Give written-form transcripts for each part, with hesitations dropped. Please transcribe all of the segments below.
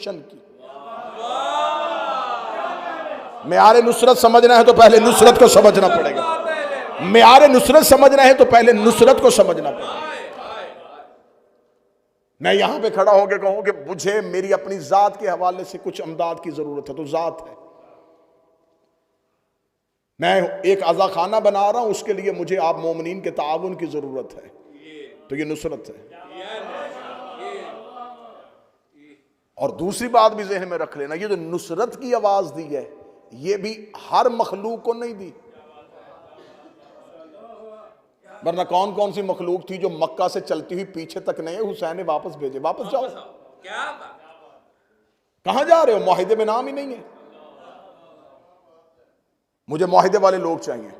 Mission की। मेयारे नुसरत समझना है तो पहले नुसरत को समझना पड़ेगा। मेयारे नुसरत समझना है तो पहले नुसरत को समझना पड़ेगा। मैं यहां पे खड़ा होकर कहूं कि मुझे मेरी अपनी जात के हवाले से कुछ अमदाद की जरूरत है, तो जात है। मैं एक आज़ा खाना बना रहा हूं, उसके लिए मुझे आप मोमिनीन के ताउन की जरूरत है, तो ये नुसरत है। और दूसरी बात भी ज़हन में रख लेना, ये जो नुसरत की आवाज दी है ये भी हर मखलूक को नहीं दी, वरना कौन कौन सी मखलूक थी जो मक्का से चलती हुई पीछे तक नहीं है, हुसैन ने वापस भेजे, वापस जाओ। कहां जा रहे हो? मुआहिदे में नाम ही नहीं है। मुझे मुआहिदे वाले लोग चाहिए,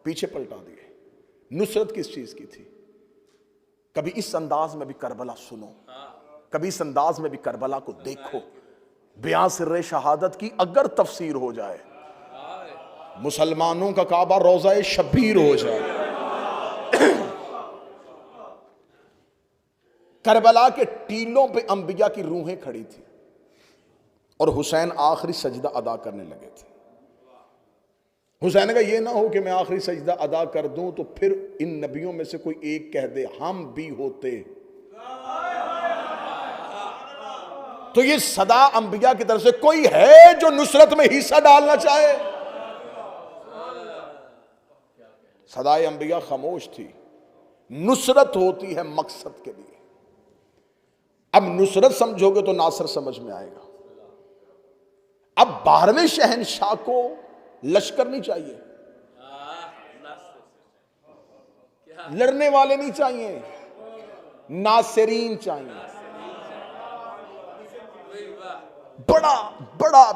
पीछे पलटा दिए। नुसरत किस चीज की थी? कभी इस अंदाज में भी करबला सुनो, कभी इस अंदाज में भी करबला को देखो। बयां सिर्रे शहादत की अगर तफसीर हो जाए, मुसलमानों का काबा रोज़ा शबीर हो जाए। करबला के टीलों पे अंबिया की रूहें खड़ी थी और हुसैन आखिरी सजदा अदा करने लगे थे। हुसैन का ये ना हो कि मैं आखिरी सजदा अदा कर दूं तो फिर इन नबियों में से कोई एक कह दे हम भी होते, तो ये सदा अंबिया की तरफ से कोई है जो नुसरत में हिस्सा डालना चाहे? सदाए अंबिया खामोश थी। नुसरत होती है मकसद के लिए। अब नुसरत समझोगे तो नासर समझ में आएगा। अब 12वें शहनशाह को लश्कर नहीं चाहिए, लड़ने वाले नहीं चाहिए, नासिरीन चाहिए। बड़ा बड़ा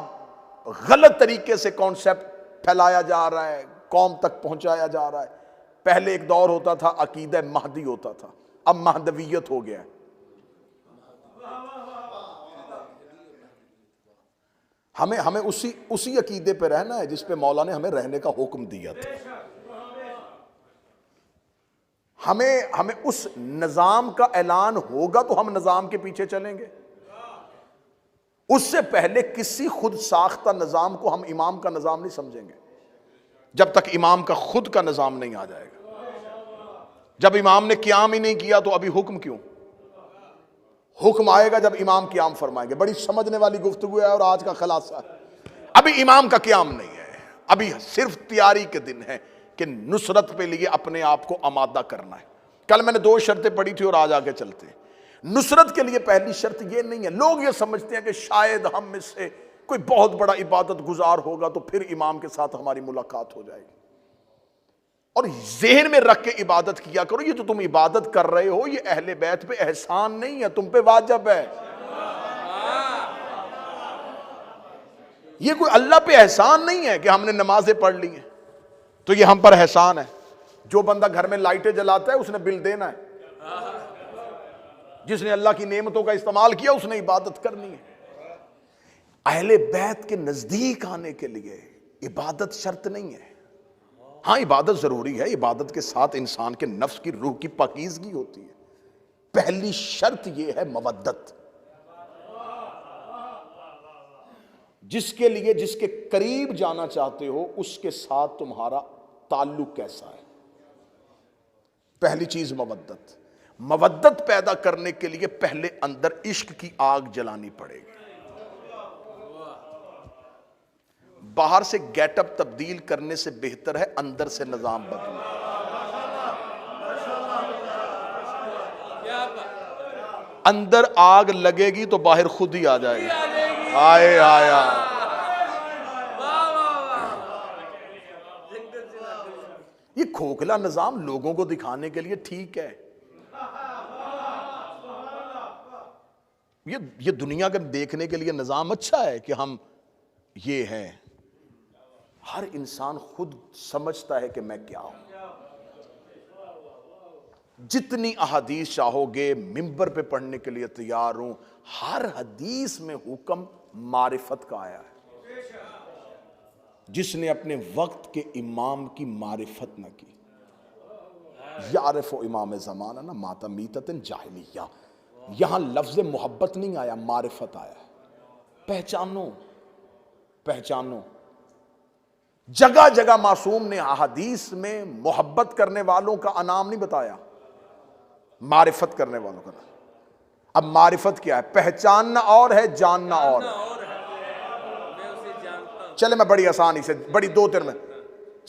गलत तरीके से कॉन्सेप्ट फैलाया जा रहा है, कौम तक पहुंचाया जा रहा है। पहले एक दौर होता था अकीदा महदी होता था, अब महदवियत हो गया है। हमें उसी अकीदे पे रहना है जिस पे मौला ने हमें रहने का हुक्म दिया था। हमें उस निजाम का ऐलान होगा तो हम निजाम के पीछे चलेंगे। उससे पहले किसी खुद साख्ता निजाम को हम इमाम का निजाम नहीं समझेंगे जब तक इमाम का खुद का निजाम नहीं आ जाएगा। जब इमाम ने क़याम ही नहीं किया तो अभी हुक्म क्यों? हुक्म आएगा जब इमाम क़याम फरमाएंगे। बड़ी समझने वाली गुफ्तगू है और आज का खलासा है। अभी इमाम का क़याम नहीं है, अभी सिर्फ तैयारी के दिन है कि नुसरत पे लिए अपने आप को आमादा करना है। कल मैंने 2 शर्तें पढ़ी थी और आज आगे चलते हैं। नुसरत के लिए पहली शर्त ये नहीं है, लोग ये समझते हैं कि शायद हम में से कोई बहुत बड़ा इबादत गुजार होगा तो फिर इमाम के साथ हमारी मुलाकात हो जाएगी। और ज़हन में रख के इबादत किया करो, ये जो तुम इबादत कर रहे हो ये अहले बैत पे एहसान नहीं है, तुम पे वाजिब है। ये कोई अल्लाह पे एहसान नहीं है कि हमने नमाजें पढ़ ली हैं तो ये हम पर एहसान है। जो बंदा घर में लाइटें जलाता है उसने बिल देना है, जिसने अल्लाह की नेमतों का इस्तेमाल किया उसने इबादत करनी है। अहले बैत के नजदीक आने के लिए इबादत शर्त नहीं है। हाँ, इबादत जरूरी है, इबादत के साथ इंसान के नफ्स की रूह की पाकीज़गी होती है। पहली शर्त यह है मवद्दत। जिसके लिए, जिसके करीब जाना चाहते हो उसके साथ तुम्हारा ताल्लुक कैसा है। पहली चीज मवद्दत। मवद्दत पैदा करने के लिए पहले अंदर इश्क की आग जलानी पड़ेगी। बाहर से गेटअप तब्दील करने से बेहतर है अंदर से निजाम बदलना। अंदर आग लगेगी तो बाहर खुद ही आ जाएगी। आए आया ये खोखला निजाम लोगों को दिखाने के लिए ठीक है। ये दुनिया का देखने के लिए निजाम अच्छा है कि हम ये हैं। हर इंसान खुद समझता है कि मैं क्या हूं। जितनी अहादीस चाहोगे मिंबर पे पढ़ने के लिए तैयार हूं। हर हदीस में हुक्म मारिफत का आया है। जिसने अपने वक्त के इमाम की मारिफत न की, यारिफ इमाम ज़माना ना माता मीततन जाहिलिया। यहां लफ्ज़ मोहब्बत नहीं आया, मारिफत आया है। पहचानो, पहचानो। जगह जगह मासूम ने हदीस में मोहब्बत करने वालों का नाम नहीं बताया, मारिफत करने वालों का नाम। अब मारिफत क्या है? पहचानना और है, जानना और है। चले मैं बड़ी आसानी से, बड़ी दो तीन में,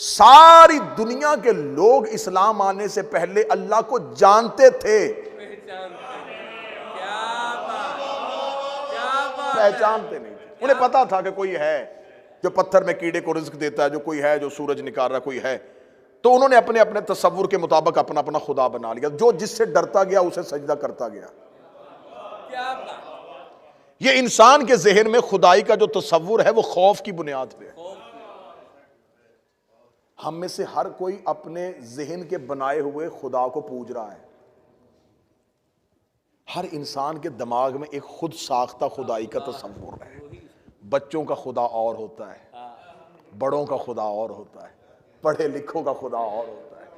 सारी दुनिया के लोग इस्लाम आने से पहले अल्लाह को जानते थे, पहचानते नहीं थे। उन्हें पता था कि कोई है जो पत्थर में कीड़े को रिज्क देता है, जो कोई है जो सूरज निकाल रहा, कोई है। तो उन्होंने अपने अपने तसव्वुर के मुताबिक अपना अपना खुदा बना लिया। जो जिससे डरता गया उसे सजदा करता गया। ये इंसान के जहन में खुदाई का जो तसव्वुर है वो खौफ की बुनियाद पे है। हम में से हर कोई अपने जहन के बनाए हुए खुदा को पूज रहा है। हर इंसान के दिमाग में एक खुद साख्ता खुदाई का तसव्वुर है। बच्चों का खुदा और होता है, बड़ों का खुदा और होता है, पढ़े लिखों का खुदा और होता है।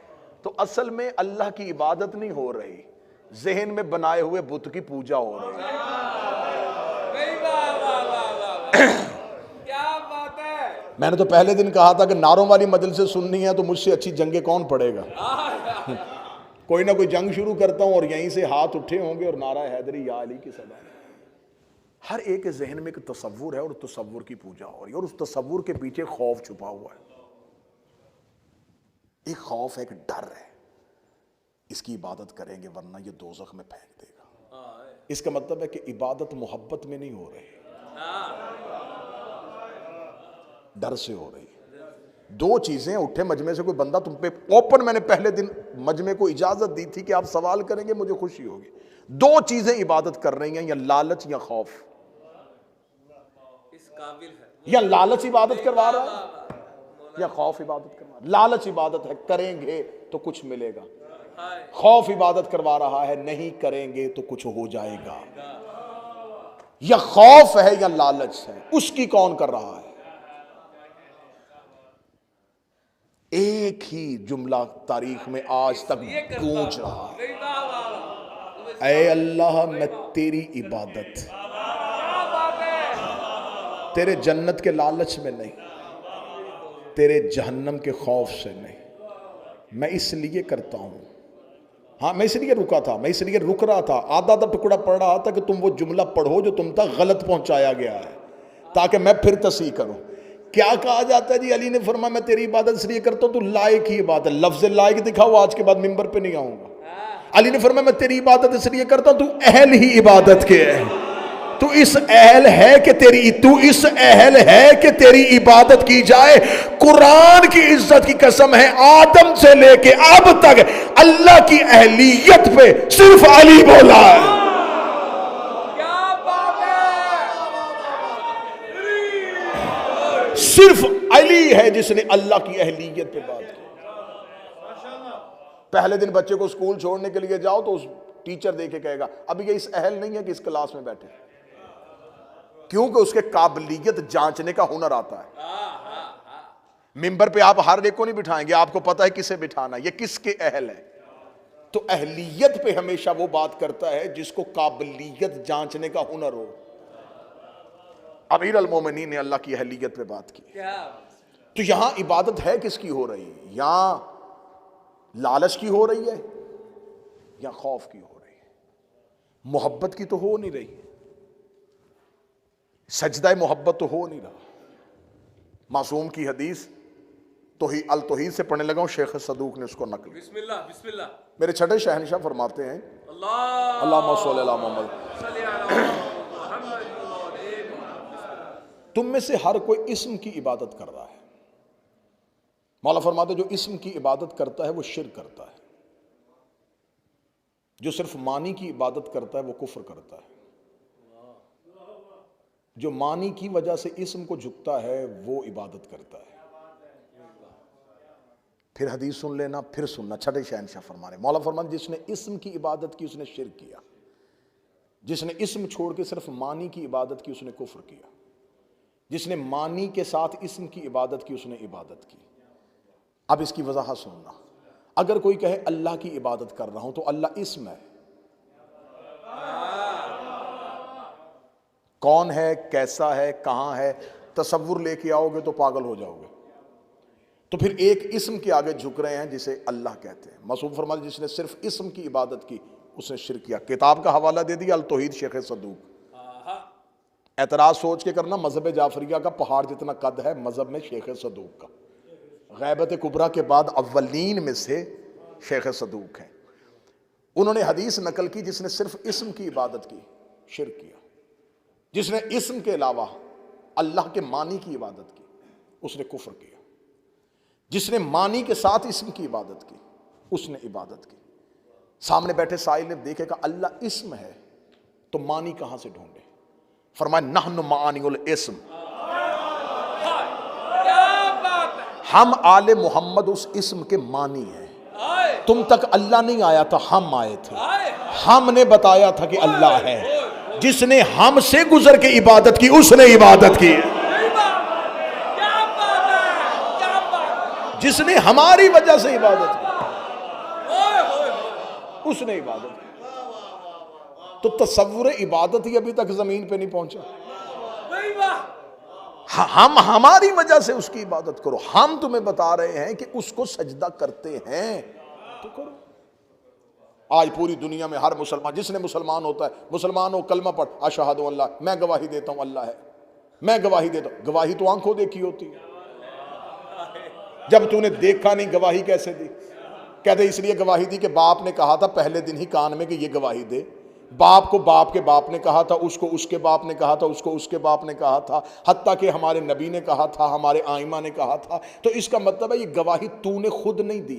तो असल में अल्लाह की इबादत नहीं हो रही, जहन में बनाए हुए बुत की पूजा हो रही है। क्या बात है। मैंने तो पहले दिन कहा था कि नारों वाली मजलिसें सुननी है तो मुझसे अच्छी जंगे कौन पड़ेगा। कोई ना कोई जंग शुरू करता हूं और यहीं से हाथ उठे होंगे और नारा हैदरी या अली की सदा। हर एक के जहन में एक तसव्वुर है और तसव्वुर की पूजा हो रही है और उस तसव्वुर के पीछे खौफ छुपा हुआ है। एक खौफ है, एक डर है, इसकी इबादत करेंगे वरना ये दोज़ख में फेंक देगा। इसका मतलब है कि इबादत मोहब्बत में नहीं हो रही, डर से हो रही है। दो चीजें, उठे मजमे से कोई बंदा तुम पे ओपन, मैंने पहले दिन मजमे को इजाजत दी थी कि आप सवाल करेंगे मुझे खुशी होगी। दो चीजें इबादत कर रही हैं, या लालच या खौफ। इस काबिल है, या लालच इबादत करवा रहा है या खौफ इबादत करवा रहा है। लालच इबादत है, करेंगे तो कुछ मिलेगा। खौफ इबादत करवा रहा है, नहीं करेंगे तो कुछ हो जाएगा। या खौफ है या लालच है, उसकी कौन कर रहा है? एक ही जुमला तारीख में आज तक गूंज रहा है, ऐ अल्लाह मैं तेरी इबादत, तेरे जन्नत के लालच में नहीं, तेरे जहन्नम के खौफ से नहीं, मैं इसलिए करता हूं। हाँ, मैं इसलिए रुका था, मैं इसलिए रुक रहा था, आधा आधा टुकड़ा पढ़ रहा था कि तुम वो जुमला पढ़ो जो तुम तक गलत पहुंचाया गया है, ताकि मैं फिर तस्हीह करूं। क्या कहा जाता है जी? अली ने फरमाया मैं तेरी इबादत इसलिए करता हूं तू लायक ही इबादत, लफ्ज लायक दिखाओ, आज के बाद मिंबर पे नहीं आऊंगा। अली ने फरमाया मैं तेरी इबादत इसलिए करता हूं तू अहल ही इबादत के है, तू इस अहल है कि तेरी, तू इस अहल है कि तेरी इबादत की जाए। कुरान की इज्जत की कसम है, आदम से लेके अब तक अल्लाह की अहलियत पे सिर्फ अली बोला है। सिर्फ अली है जिसने अल्लाह की अहलियत पे बात की। पहले दिन बच्चे को स्कूल छोड़ने के लिए जाओ तो उस टीचर देखे कहेगा अभी ये इस अहल नहीं है कि इस क्लास में बैठे, क्योंकि उसके काबिलियत जांचने का हुनर आता है। मिंबर पे आप हर एक को नहीं बिठाएंगे, आपको पता है किसे बिठाना, ये किसके अहल है। तो अहलियत पे हमेशा वो बात करता है जिसको काबिलियत जांचने का हुनर हो। अमीर अल मोमिनीन ने अल्लाह की अहलियत पे बात की। तो यहां इबादत है किसकी हो रही है? यहां लालच की हो रही है या खौफ की हो रही है? मोहब्बत की तो हो नहीं रही, सजदा मोहब्बत तो हो नहीं रहा। मासूम की हदीस अल तौहीद से पढ़ने लगा हूं, शेख सदूक ने उसको नकल। बिस्मिल्लाह बिस्मिल्लाह। मेरे छठे शहनशाह फरमाते हैं अल्लाहुम्मा सल्ली अला मोहम्मद, तुम में से हर कोई इस्म की इबादत कर रहा है। मौला फरमाते जो इस्म की इबादत करता है वो शिर्क करता है, जो सिर्फ मानी की इबादत करता है वो कुफ्र करता है, जो मानी की वजह से इस्म को झुकता है वो इबादत करता है। फिर हदीस सुन लेना, फिर सुनना। छठे शहनशाह फरमा रहे, मौला फरमान जिसने इस्म की इबादत की उसने शिर्क किया, जिसने इस्म छोड़ के सिर्फ मानी की इबादत की उसने कुफ्र किया, जिसने मानी के साथ इस्म की इबादत की उसने इबादत की। अब इसकी वजाहत सुनना। अगर कोई कहे अल्लाह की इबादत कर रहा हूं तो अल्लाह इस्म है, कौन है, कैसा है, कहाँ है, तसव्वुर लेके आओगे तो पागल हो जाओगे। तो फिर एक इस्म के आगे झुक रहे हैं जिसे अल्लाह कहते हैं। मासूम फरमाते जिसने सिर्फ इस्म की इबादत की उसने शिर्क किया। किताब का हवाला दे दिया, अल तौहीद शेख सदूक। एतराज सोच के करना, मजहब जाफरिया का पहाड़ जितना कद है मजहब में शेख सदूक का। गैबत कुबरा के बाद अव्वलीन में से शेख सदूक है। उन्होंने हदीस नकल की जिसने सिर्फ इस्म की इबादत की शिर्क किया, जिसने इस्म के अलावा अल्लाह के मानी की इबादत की उसने कुफ्र किया, जिसने मानी के साथ इस्म की इबादत की उसने इबादत की। सामने बैठे साहिल ने देखेगा अल्लाह इस्म है तो मानी कहां से ढूंढे? फरमाया नहनु मानिउल इस्म, हम आले मोहम्मद उस इस्म के मानी हैं। तुम तक अल्लाह नहीं आया था, हम आए थे, हमने बताया था कि अल्लाह है। जिसने हमसे गुजर के इबादत की उसने इबादत की, जिसने हमारी वजह से इबादत की उसने इबादत की। तो तसव्वुर इबादत ही अभी तक जमीन पे नहीं पहुंचा। हम हमारी वजह से उसकी इबादत करो, हम तुम्हें बता रहे हैं कि उसको सजदा करते हैं तो करो। आज पूरी दुनिया में हर मुसलमान, जिसने मुसलमान होता है, मुसलमान हो कलमा पढ़ अशहदु अल्लाह, मैं गवाही देता हूं अल्लाह है, मैं गवाही देता हूं। गवाही तो आंखों देखी होती है, जब तूने देखा नहीं गवाही कैसे दी? कहते इसलिए गवाही दी कि बाप ने कहा था पहले दिन ही कान में कि ये गवाही दे। बाप को बाप के बाप ने कहा था, उसको उसके बाप ने कहा था, उसको उसके बाप ने कहा था, हत्ता कि हमारे नबी ने कहा था, हमारे आइमा ने कहा था। तो इसका मतलब है ये गवाही तूने खुद नहीं दी,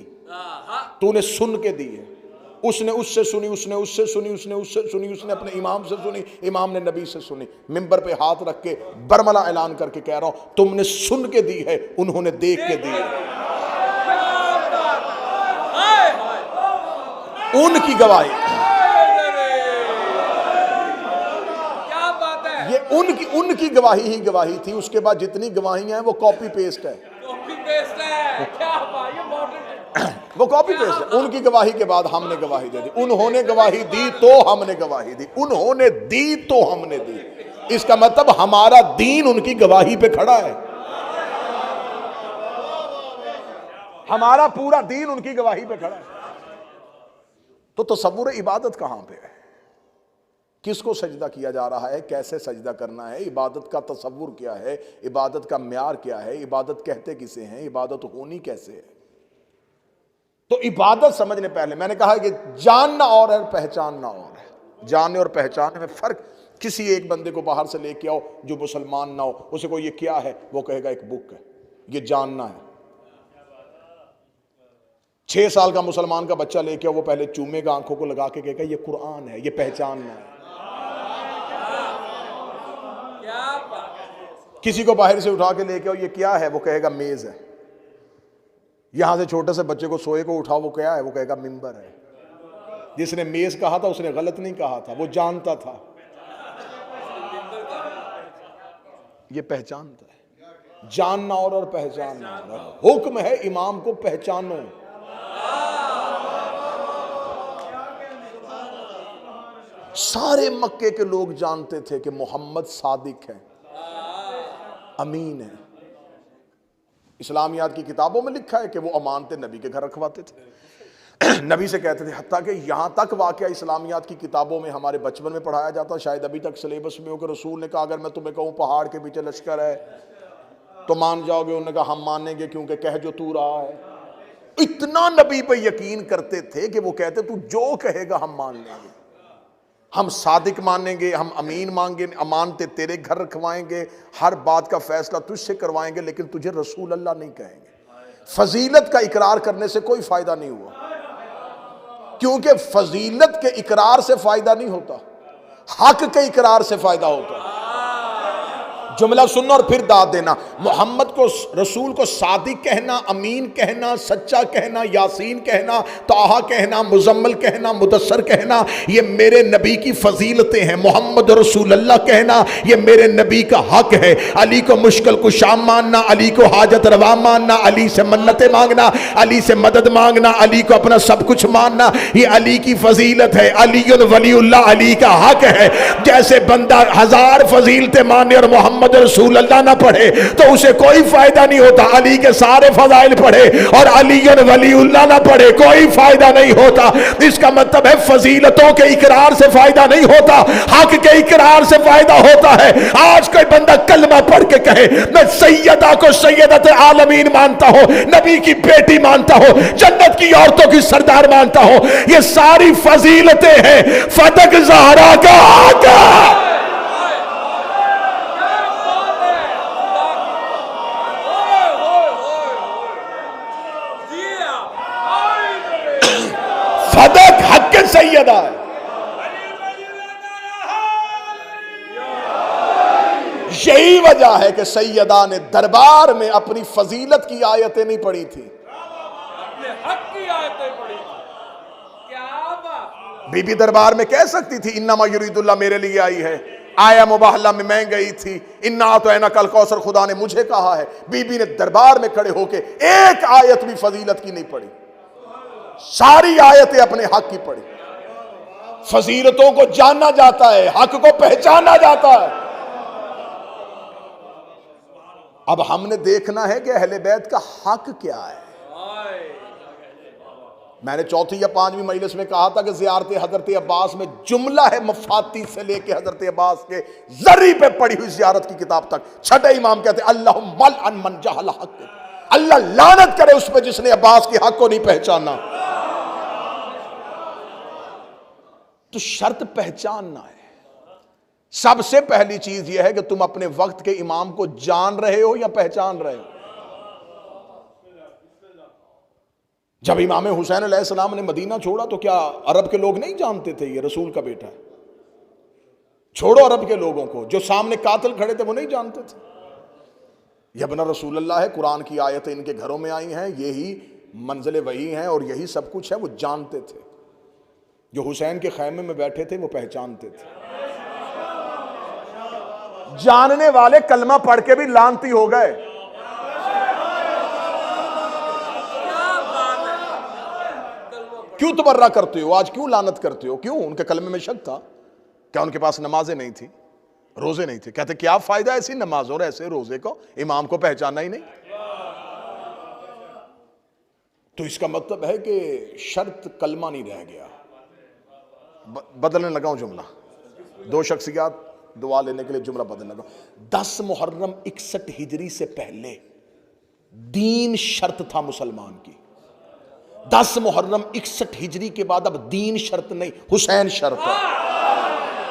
तूने सुन के दी है। उसने उससे सुनी, उसने उससे सुनी, उसने उससे सुनी, उसने अपने इमाम से सुनी, इमाम ने नबी से सुनी। मिंबर पे हाथ रख के बरमला ऐलान करके कह रहा हूं तुमने सुन के दी है, उन्होंने देख के दी है। उनकी गवाही, ये उनकी गवाही ही गवाही थी। उसके बाद जितनी गवाहियां हैं वो कॉपी पेस्ट है, वो कॉपी पेस्ट है। उनकी गवाही के बाद हमने गवाही दे दी। उन्होंने गवाही दी तो हमने गवाही दी, उन्होंने दी तो हमने दी। इसका मतलब हमारा दीन उनकी गवाही पे खड़ा है, हमारा पूरा दीन उनकी गवाही पे खड़ा है। तो तसव्वुर इबादत कहां पे है? किसको सजदा किया जा रहा है, कैसे सजदा करना है, इबादत का तसव्वुर क्या है, इबादत का म्यार क्या है, इबादत कहते किसे हैं, इबादत होनी कैसे है? तो इबादत समझने पहले मैंने कहा कि जानना और है, पहचानना और है। जानने और पहचानने में फर्क। किसी एक बंदे को बाहर से लेके आओ जो मुसलमान ना हो, उसे को ये क्या है, वो कहेगा एक बुक है, ये जानना है। 6 साल का मुसलमान का बच्चा लेके आओ, वो पहले चूमेगा, आंखों को लगा के कहेगा ये कुरान है, ये पहचानना है। किसी को बाहर से उठा के लेके आओ, ये क्या है, वो कहेगा मेज है। यहां से छोटे से बच्चे को सोए को उठाओ, वो क्या है, वो कहेगा मिंबर है। जिसने मेज कहा था उसने गलत नहीं कहा था, वो जानता था, ये पहचानता है। जानना और पहचानना और। हुक्म है इमाम को पहचानो। सारे मक्के के लोग जानते थे कि मोहम्मद सादिक है, अमीन है। इस्लामियात की किताबों में लिखा है कि वो अमानते नबी के घर रखवाते थे, नबी से कहते थे। हत्ता कि यहाँ तक वाकया इस्लामियात की किताबों में हमारे बचपन में पढ़ाया जाता, शायद अभी तक सिलेबस में हो कि रसूल ने कहा अगर मैं तुम्हें कहूँ पहाड़ के पीछे लश्कर है तो मान जाओगे? उन्होंने कहा हम मानेंगे क्योंकि कह जो तू रहा है। इतना नबी पे यकीन करते थे कि वो कहते तू जो कहेगा हम मान लेंगे, हम सादिक मानेंगे, हम अमीन मांगे, अमानते तेरे घर रखवाएंगे, हर बात का फैसला तुझसे करवाएंगे, लेकिन तुझे रसूल अल्लाह नहीं कहेंगे। फजीलत का इकरार करने से कोई फायदा नहीं हुआ, क्योंकि फजीलत के इकरार से फायदा नहीं होता, हक के इकरार से फायदा होता। जुमला सुनना और फिर दाद देना। मोहम्मद को, रसूल को सादिक कहना, अमीन कहना, सच्चा कहना, यासीन कहना, ताहा कहना, मुजम्मल कहना, मुदस्सर कहना, ये मेरे नबी की फजीलतें हैं। मोहम्मद रसूलुल्लाह कहना ये मेरे नबी का हक है। अली को मुश्किल कुशा मानना, अली को हाजत रवा मानना, अली से मन्नतें मांगना, अली से मदद मांगना, अली को अपना सब कुछ मानना, ये अली की फजीलत है। अलीयुल वलीउल्लाह अली का हक है। जैसे बंदा 1000 फजीलतें माने और मोहम्मद रसूलुल्लाह ना पढ़े तो उसे कोई फायदा नहीं होता। अली के सारे फजाइल पढ़े और अलीयुल वलीउल्लाह ना पढ़े, कोई फायदा नहीं होता। इसका मतलब है फजीलतों के इकरार से फायदा नहीं होता, हक के इकरार से फायदा होता है। आज कोई बंदा कलमा पढ़ के कहे मैं सैयदा को सैयदत आलमीन मानता हूं, नबी की बेटी मानता हूं, जन्नत की औरतों की सरदार मानता हूं, ये सारी फजीलतें हैं। फदक ज़हरा का हक है। फदक हक के सैयदा है। यही वजह है कि सैयदा ने दरबार में अपनी फजीलत की आयतें नहीं पढ़ी थी, अपने हक की आयतें पढ़ी थी। क्या बात। बीबी दरबार में कह सकती थी इन्नमा युरीदुल्लाह मेरे लिए आई है। आया मुबाहला में मैं गई थी, इन्ना तो ऐना कल कौसर खुदा ने मुझे कहा है। बीबी ने दरबार में खड़े होके एक आयत भी फजीलत की नहीं पढ़ी, सारी आयतें अपने हक की पढ़ी। फजीलतों को जानना जाता है, हक को पहचाना जाता है। अब हमने देखना है कि अहले बैत का हक क्या है। मैंने चौथी या 5वीं मजलिस में कहा था कि ज़ियारत हजरत अब्बास में जुमला है मफाती से लेके हजरत अब्बास के जरी पे पड़ी हुई ज़ियारत की किताब तक। छठे इमाम कहते अल्लाहुम्मा अन मन जहल हक, अल्लाह लानत करे उस पे जिसने अब्बास के हक को नहीं पहचाना। तो शर्त पहचानना है। सबसे पहली चीज यह है कि तुम अपने वक्त के इमाम को जान रहे हो या पहचान रहे हो। जब इमाम हुसैन अलैहिस्सलाम ने मदीना छोड़ा तो क्या अरब के लोग नहीं जानते थे ये रसूल का बेटा है? छोड़ो अरब के लोगों को, जो सामने कातिल खड़े थे वो नहीं जानते थे। यह अपना रसूलुल्लाह है, कुरान की आयतें इनके घरों में आई हैं, यही मंजिल वही हैं और यही सब कुछ है, वो जानते थे। जो हुसैन के खैमे में बैठे थे वो पहचानते थे। जानने वाले कलमा पढ़ के भी लानती हो गए। क्यों तबर्रा करते हो आज, क्यों लानत करते हो, क्यों? उनके कलमे में शक था। क्या उनके पास नमाजें नहीं थी, रोजे नहीं थे? कहते क्या फायदा ऐसी नमाज और ऐसे रोजे को, इमाम को पहचाना ही नहीं। तो इसका मतलब है कि शर्त कलमा नहीं रह गया। बदलने लगा हूं जुमला, 2 शख्सियात दुआ लेने के लिए जुमला बदलने लगा। 10 मुहर्रम 61 हिजरी से पहले दीन शर्त था मुसलमान की। 10 मुहर्रम 61 हिजरी के बाद अब दीन शर्त नहीं, हुसैन शर्त है।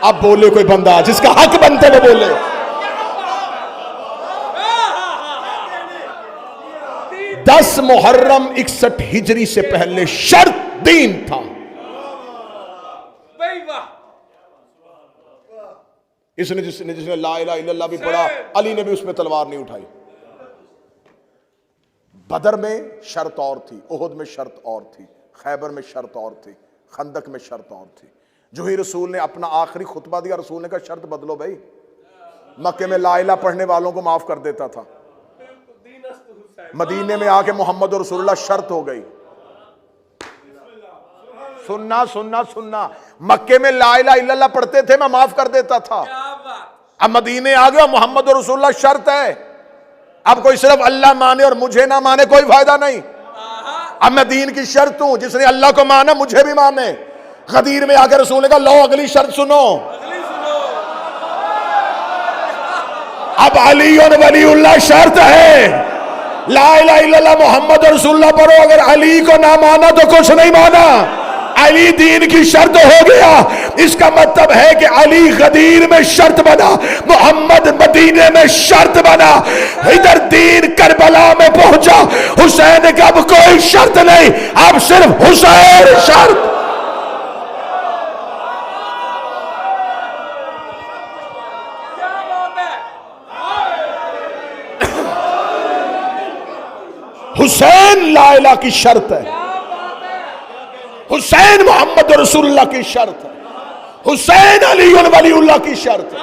अब बोले कोई बंदा जिसका हक बनते वो बोले। 10 मुहर्रम 61 हिजरी से पहले शर्त दीन था। इसने जिसने ला इलाहा इल्लल्लाह भी पढ़ा, अली ने भी उस पर तलवार नहीं उठाई। बदर में शर्त और थी, उहुद में शर्त और थी, खैबर में शर्त और थी, खंदक में शर्त और थी। जो ही रसूल ने अपना आखिरी खुतबा दिया, रसूल ने कहा शर्त बदलो भाई। मक्के में ला इलाहा पढ़ने वालों को माफ कर देता था, मदीने में आके मोहम्मद और रसूलुल्लाह शर्त हो गई। सुनना सुनना सुनना, मक्के में ला इलाहा इल्लल्लाह पढ़ते थे, मैं माफ कर देता था। अब मदीने आ गया, मोहम्मद और रसूलुल्लाह शर्त है। अब कोई सिर्फ अल्लाह माने और मुझे ना माने कोई फायदा नहीं। अब मैं दीन की शर्त हूं, जिसने अल्लाह को माना मुझे भी माने। गदीर में आकर रसूल ने कहा लो अगली शर्त सुनो। अब अली और वलीउल्लाह शर्त है, ला इलाहा इल्लल्लाह मोहम्मद और रसूलुल्लाह पढ़ो। अगर अली को ना माना तो कुछ नहीं माना। अली दीन की शर्त हो गया। इसका मतलब है कि अली गदीर में शर्त बना, मोहम्मद मदीने में शर्त बना। इधर दीन करबला में पहुंचा, हुसैन का अब कोई शर्त नहीं, अब सिर्फ हुसैन शर्त। हुसैन ला इलाहा की शर्त है, हुसैन मोहम्मद रसूलुल्लाह की शर्त है, हुसैन अली वलीउल्लाह की शर्त है।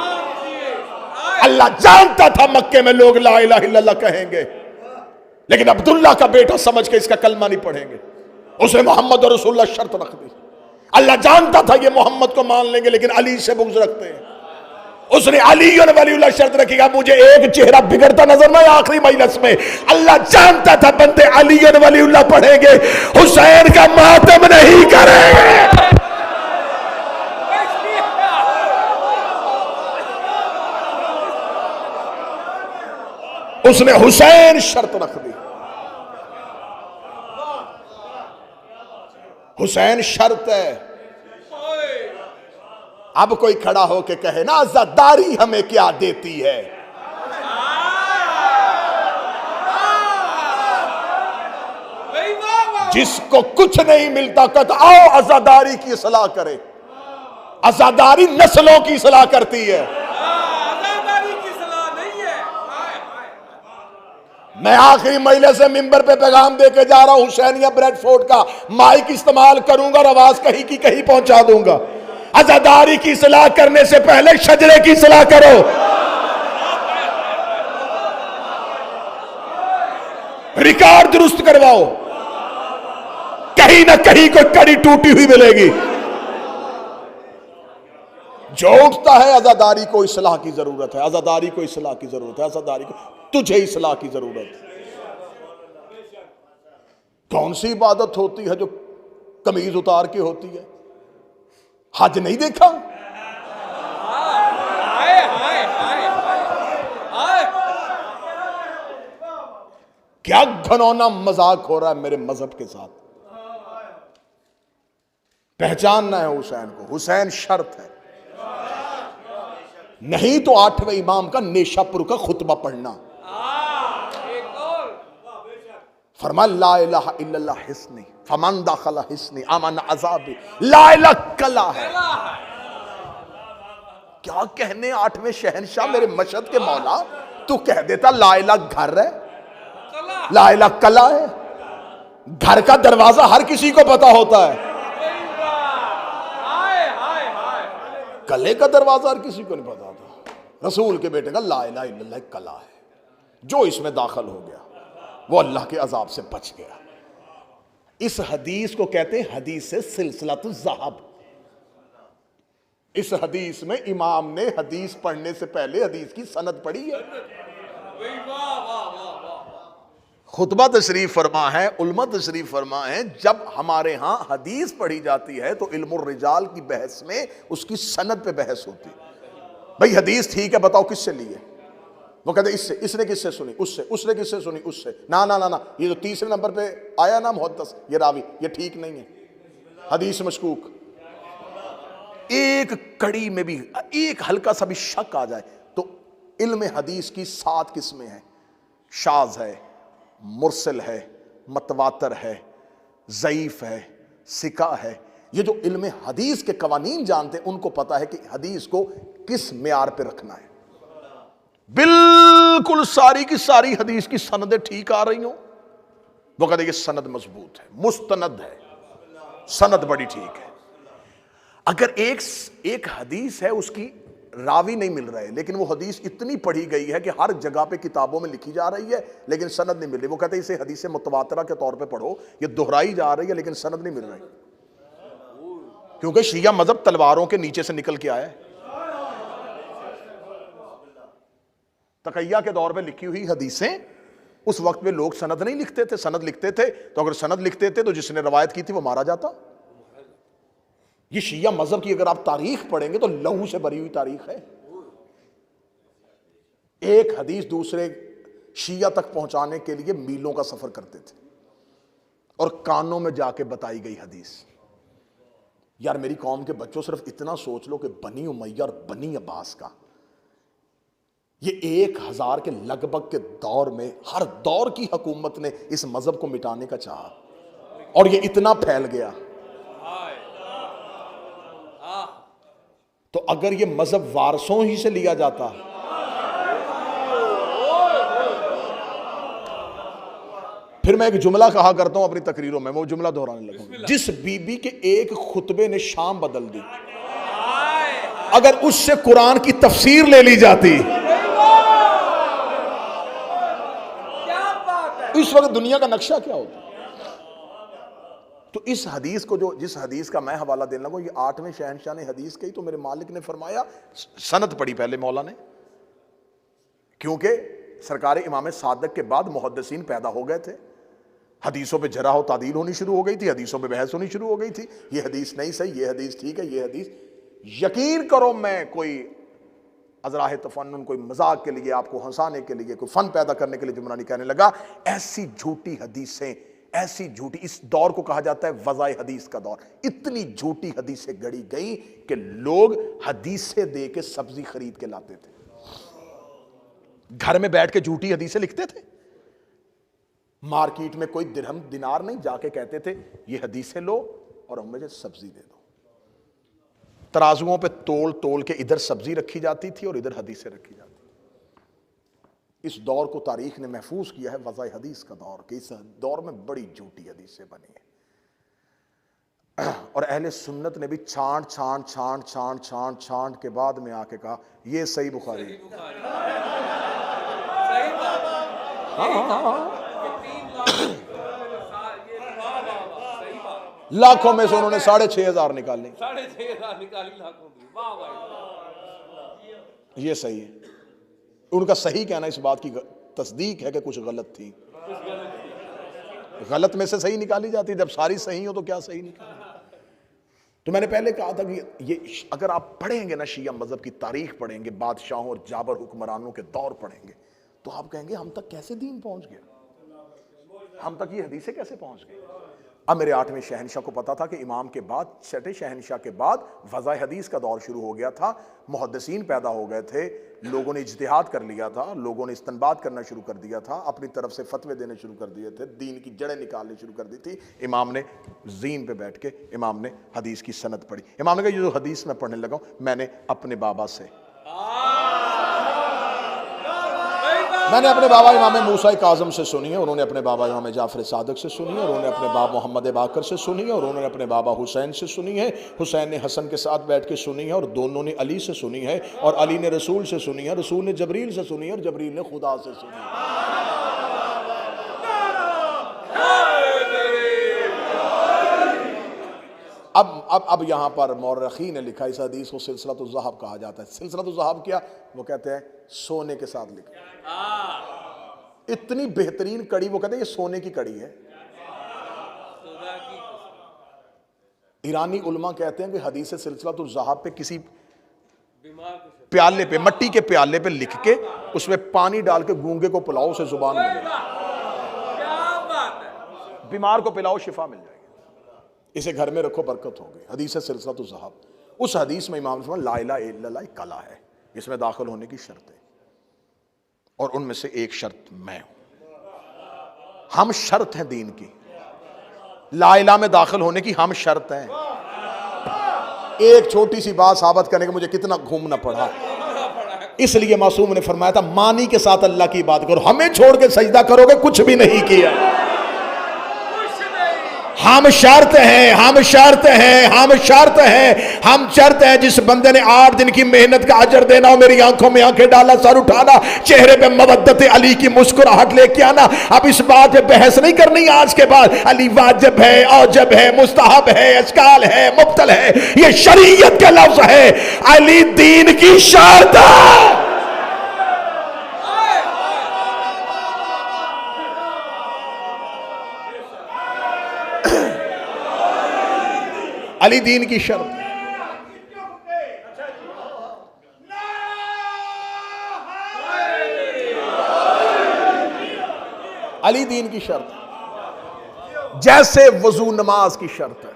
अल्लाह जानता था मक्के में लोग ला इलाहा इल्लल्लाह कहेंगे, लेकिन अब्दुल्ला का बेटा समझ के इसका कलमा नहीं पढ़ेंगे, उसने मोहम्मद रसूलुल्लाह शर्त रख दी। अल्लाह जानता था ये मोहम्मद को मान लेंगे लेकिन अली से बुग़्ज़ रखते हैं, उसने अली वलीउल्लाह शर्त रखी, मुझे एक चेहरा बिगड़ता नजर ना आखिरी मजलिस में। अल्लाह जानता था बंदे अली वलीउल्लाह पढ़ेंगे, हुसैन का मातम नहीं करेंगे। उसने हुसैन शर्त रख दी, हुसैन शर्त है। अब कोई खड़ा होके कहे ना आजादारी हमें क्या देती है, जिसको कुछ नहीं मिलता कहता आओ आजादारी की सलाह करे। आजादारी नस्लों की सलाह करती है, मैं आखिरी महीने से मिंबर पे पैगाम देके जा रहा हूं, हुसैनिया ब्रेडफोर्ड का माइक इस्तेमाल करूंगा और आवाज कहीं की कहीं पहुंचा दूंगा। आजादारी की सलाह करने से पहले शजरे की सलाह करो। रिकॉर्ड दुरुस्त करवाओ, कहीं ना कहीं कोई कड़ी टूटी हुई मिलेगी। जो उठता है आजादारी को इस्लाह की जरूरत है, आजादारी को इस्लाह की जरूरत है, आजादारी को तुझे इस्लाह की जरूरत है। कौन सी इबादत होती है जो कमीज उतार के होती है? हज नहीं देखा? क्या घनौना मजाक हो रहा है मेरे मजहब के साथ। पहचानना है हुसैन को, हुसैन शर्त है, नहीं तो 8वें इमाम का नेशापुर का खुतबा पढ़ना। फरमा ला इलाहा इल्लल्लाह हिस्नी फमन दाखला हिस्नी अमन अज़ाबी, ला इलाहा कला है। क्या कहने 8वें शहनशाह मेरे मशहद के मौला, तू कह देता ला इलाहा घर है, ला इलाहा कला है। घर का दरवाजा हर किसी को पता होता है, कले का दरवाजा हर किसी को नहीं पता था। रसूल के बेटे का ला इलाहा इल्लल्लाह कला है, जो इसमें दाखिल हो गया वो अल्लाह के अजाब से बच गया। इस हदीस को कहते हैं हदीस से सिलसिलातुल ज़हब। इस हदीस में इमाम ने हदीस पढ़ने से पहले हदीस की सनद पढ़ी है, खुतबा तशरीफ फरमा है, उलमा तशरीफ फरमा है। जब हमारे यहां हदीस पढ़ी जाती है तो इल्मुर रिजाल की बहस में उसकी सनद पे बहस होती है। भाई हदीस ठीक है, बताओ किससे ली है? वो कहते इससे, इसने किससे सुनी, उससे, उसने किससे सुनी, उससे। ना ना ना ना, ये जो तीसरे नंबर पे आया ना मुहद्दिस, ये रावी, ये ठीक नहीं है, हदीस मशकूक। एक कड़ी में भी एक हल्का सा भी शक आ जाए तो इल्म हदीस की 7 किस्में हैं। शाज है, मुरसल है, मतवातर है, ज़ईफ है, सिका है। ये जो इल्म हदीस के कवानीन जानते हैं उनको पता है कि हदीस को किस मेयार पे रखना है। बिल्कुल सारी की सारी हदीस की सनदें ठीक आ रही हो, वो कहते ये सनद मजबूत है, मुस्तनद है, सनद बड़ी ठीक है। अगर एक हदीस है उसकी रावी नहीं मिल रहे, लेकिन वो हदीस इतनी पढ़ी गई है कि हर जगह पे किताबों में लिखी जा रही है लेकिन सनद नहीं मिल रही, वो कहते हैं इसे हदीस मुतवातिरा के तौर पे पढ़ो, ये दोहराई जा रही है लेकिन सनद नहीं मिल रही, क्योंकि शिया मजहब तलवारों के नीचे से निकल के आया है। तकैया के दौर पे लिखी हुई हदीसें, उस वक्त में लोग सनद नहीं लिखते थे, सनद लिखते थे तो अगर सनद लिखते थे तो जिसने रवायत की थी वो मारा जाता। ये शिया मजहब की अगर आप तारीख पढ़ेंगे तो लहू से भरी हुई तारीख है। एक हदीस दूसरे शिया तक पहुंचाने के लिए मीलों का सफर करते थे और कानों में जाके बताई गई हदीस। यार मेरी कौम के बच्चों, सिर्फ इतना सोच लो कि बनी उमैया और बनी अब्बास का ये 1000 के लगभग के दौर में हर दौर की हुकूमत ने इस मजहब को मिटाने का चाहा और ये इतना फैल गया। तो अगर ये मजहब वारसों ही से लिया जाता फिर मैं एक जुमला कहा करता हूं अपनी तकरीरों में, मैं वो जुमला दोहराने लगा। जिस बीबी के एक खुतबे ने शाम बदल दी, अगर उससे कुरान की तफसीर ले ली जाती, इस वक्त दुनिया का नक्शा क्या होता। तो इस हदीस को, जो जिस हदीस का मैं हवाला देने लगा, ये 8वें शहनशाह ने हदीस कही, तो मेरे मालिक ने फरमाया, सनद पढ़ी पहले मौला ने, क्योंकि सरकार इमाम सादक के बाद मुहद्दिसीन पैदा हो गए थे, हदीसों पे जरा हो तादील होनी शुरू हो गई थी, हदीसों पे बहस होनी शुरू हो गई थी, ये हदीस नहीं सही, ये हदीस ठीक है, ये हदीस। यकीन करो, मैं कोई अजराह तफन्नुन, कोई मजाक के लिए, आपको हंसाने के लिए, कोई फन पैदा करने के लिए जुमला नहीं कहने लगा। ऐसी झूठी हदीसें, ऐसी झूठी, इस दौर को कहा जाता है वज़ाए हदीस का दौर। इतनी झूठी हदीसें गढ़ी गई कि लोग हदीसें दे के सब्जी खरीद के लाते थे, घर में बैठ के झूठी हदीसें लिखते थे। मार्केट में कोई दिरहम दिनार नहीं, जाके कहते थे ये हदीसें लो और हम मुझे सब्जी दे दो। तराजुओं पे तोल तोल के इधर सब्जी रखी जाती थी और इधर हदीसें रखी जाती थी। इस दौर को तारीख ने महफूज किया है वज़ाए हदीस का दौर, कि इस दौर में बड़ी झूठी हदीसें बनी है। और अहले सुन्नत ने भी छांट छांट छांट छांट छांट छांट के बाद में आके कहा ये सही बुखारी है। लाखों में से उन्होंने 6,500 निकाले, 6,500 निकाली लाखों की। वाह भाई, ये सही है। उनका सही कहना इस बात की तस्दीक है कि कुछ गलत थी, गलत में से सही निकाली जाती, जब सारी सही हो तो क्या सही निकाली। तो मैंने पहले कहा था कि ये अगर आप पढ़ेंगे ना, शिया मजहब की तारीख पढ़ेंगे, बादशाहों और जाबर हुक्मरानों के दौर पढ़ेंगे, तो आप कहेंगे हम तक कैसे दीन पहुंच गया, हम तक ये हदीसें कैसे पहुंच गई। अब मेरे 8वें शहनशाह को पता था कि इमाम के बाद, 6ठे शहनशाह के बाद वज़ाए हदीस का दौर शुरू हो गया था, मुहद्दिसीन पैदा हो गए थे, लोगों ने इज्तिहाद कर लिया था, लोगों ने इस्तंबात करना शुरू कर दिया था, अपनी तरफ से फतवे देने शुरू कर दिए थे, दीन की जड़ें निकालनी शुरू कर दी थी। इमाम ने जीन पे बैठ के इमाम ने हदीस की सनद पढ़ी। इमाम ने कहा ये जो हदीस मैं पढ़ने लगा हूँ, मैंने अपने बाबा से, मैंने अपने बाबा इमाम मूसा काज़म से सुनी है, उन्होंने अपने बाबा इमाम जाफ़र सादिक से सुनी है, उन्होंने अपने बाबा मोहम्मद बाकर से सुनी है, और उन्होंने अपने बाबा हुसैन से सुनी है, हुसैन ने हसन के साथ बैठ के सुनी है, और दोनों ने अली से सुनी है, और अली ने रसूल से सुनी है, रसूल ने जबरील से सुनी है, और जबरील ने खुदा से सुनी है। अब यहाँ पर मौरखी ने लिखा, इस हदीस को सिलसिलतुल ज़हब कहा जाता है। सिलसिलतुल ज़हब क्या, वो कहते हैं सोने के साथ लिखा, इतनी बेहतरीन कड़ी, वो कहते हैं ये सोने की कड़ी है। ईरानी उलमा कहते हैं कि हदीस सिलसिलतुल ज़हब पे किसी प्याले पे, मट्टी के प्याले पे लिख के उसमें पानी डाल के गूंगे को पिलाओ, उसे जुबान मिले, बीमार को पिलाओ, शिफा मिल जाएगी, इसे घर में रखो, बरकत होगी। हदीस सिलसिलतुल ज़हब, उस हदीस में इमाम ने ला इलाहा इल्लल्लाह कला है, इसमें दाखिल होने की शर्त है, और उनमें से एक शर्त मैं हूं। हम शर्त हैं दीन की, ला इलाहा में दाखिल होने की हम शर्त हैं। एक छोटी सी बात साबित करने के मुझे कितना घूमना पड़ा, इसलिए मासूम ने फरमाया था मानी के साथ अल्लाह की बात करो, हमें छोड़ के सजदा करोगे कुछ भी नहीं किया। हम शर्त हैं, हम शर्त हैं, हम शर्त हैं, हम शर्त हैं। जिस बंदे ने 8 दिन की मेहनत का अजर देना हो, मेरी आंखों में आंखें डाला, सर उठाना, चेहरे पे मवद्दत अली की मुस्कुराहट लेके आना। अब इस बात पे बहस नहीं करनी आज के बाद, अली वाजिब है, औजब है, मुस्तहब है, अस्काल है, मुब्तल है, ये शरीयत के लफ्ज है। अली दीन की शर्त है। अली दीन की शर्त, अली दीन की शर्त, जैसे वजू नमाज की शर्त है,